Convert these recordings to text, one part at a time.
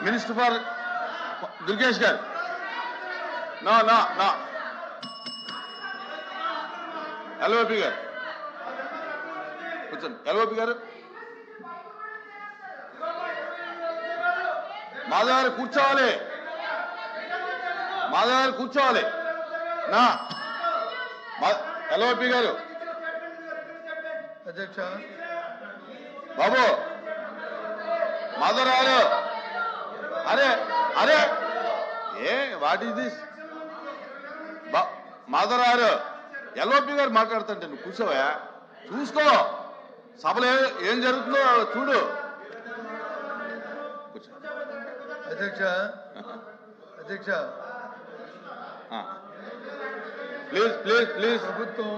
Minister for Durgesh గారు. నా నా నా ఎల్ఓపి గారు కూర్చోండి. ఎల్ఓపి గారు మాధవ్ గారు కూర్చోవాలి. మాధవ్ గారు కూర్చోవాలి. నా ఎల్ఓపి గారు అధ్యక్ష బాబు మాధవ్ గారు అరే అరే ఏ వాట్ ఈస్ దిస్ మాధవ్ గారు ఎల్ఓపి గారు మాట్లాడుతుంటే నువ్వు కూర్చోవా, చూసుకో సభలో ఏం జరుగుతుందో చూడు. కూర్చో. అధ్యక్ష అధ్యక్ష ప్లీజ్ ప్లీజ్ ప్లీజ్ ప్రభుత్వం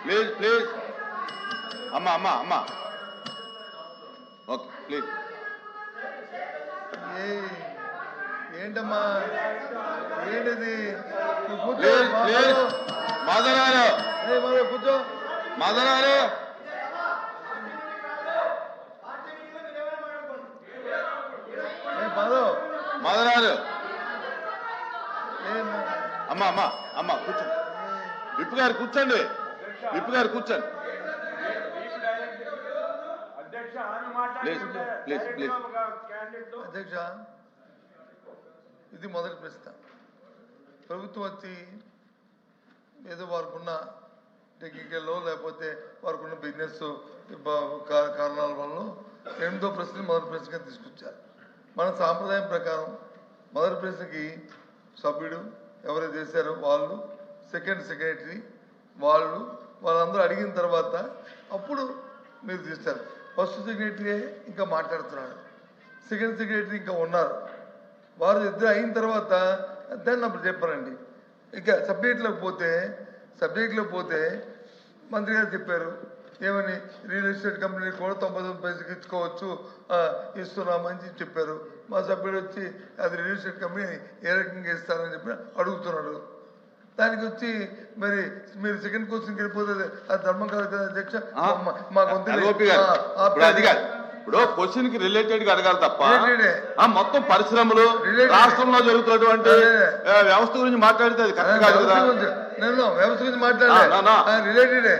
ప్లీజ్ ప్లీజ్ అమ్మా అమ్మా అమ్మా ఓకే ప్లీజ్. ఏంటమ్మా ఏంటిది? కూర్చో ప్లీజ్ ప్లీజ్ మాధవ్ గారు కూర్చో. మాధవ్ గారు మాధవ్ మాధవ్ గారు అమ్మా అమ్మా అమ్మా కూర్చోండి. విప్పు గారు కూర్చోండి. విప్పు గారు కూర్చోండి. Please please please. అధ్యక్ష ఇది మొదటి ప్రశ్న. ప్రభుత్వం వచ్చి ఏదో వారికున్న టెక్నికల్లో లేకపోతే వారికున్న బిజినెస్ కారణాల వల్ల 8వ ప్రశ్న మొదటి ప్రశ్నగా తీసుకొచ్చారు. మన సాంప్రదాయం ప్రకారం మొదటి ప్రశ్నకి సభ్యుడు ఎవరైతే చేశారో వాళ్ళు, సెకండ్ సెక్రటరీ వాళ్ళందరూ అడిగిన తర్వాత అప్పుడు మీరు తీస్తారు. ఫస్ట్ సెక్రటరీ ఇంకా మాట్లాడుతున్నాడు, సెకండ్ సెక్రటరీ ఇంకా ఉన్నారు. వారు ఇద్దరు అయిన తర్వాత దాన్ని అప్పుడు చెప్పారండి. ఇక సబ్జెక్ట్లోకి పోతే మంత్రి గారు చెప్పారు ఏమని, రియల్ ఎస్టేట్ కంపెనీ కూడా 99 పైసలకి ఇచ్చుకోవచ్చు ఇస్తున్నామని చెప్పారు. మా సభ్యుడు వచ్చి అది రియల్ ఎస్టేట్ కంపెనీ ఏ రకంగా ఇస్తారని చెప్పి అడుగుతున్నాడు. దానికి వచ్చి మరి మీరు సెకండ్ క్వశ్చన్కి వెళ్ళిపోతే అది ధర్మం కాదు కదా అధ్యక్ష. ఇప్పుడు క్వశ్చన్ కి రిలేటెడ్ గా అడగాలి తప్ప మొత్తం పరిశ్రమలు రాష్ట్రంలో జరుగుతున్నటువంటి వ్యవస్థ గురించి మాట్లాడితే అది కరెక్ట్ కాదు కదా. నేను వ్యవస్థ గురించి మాట్లాడే రిలేటెడే.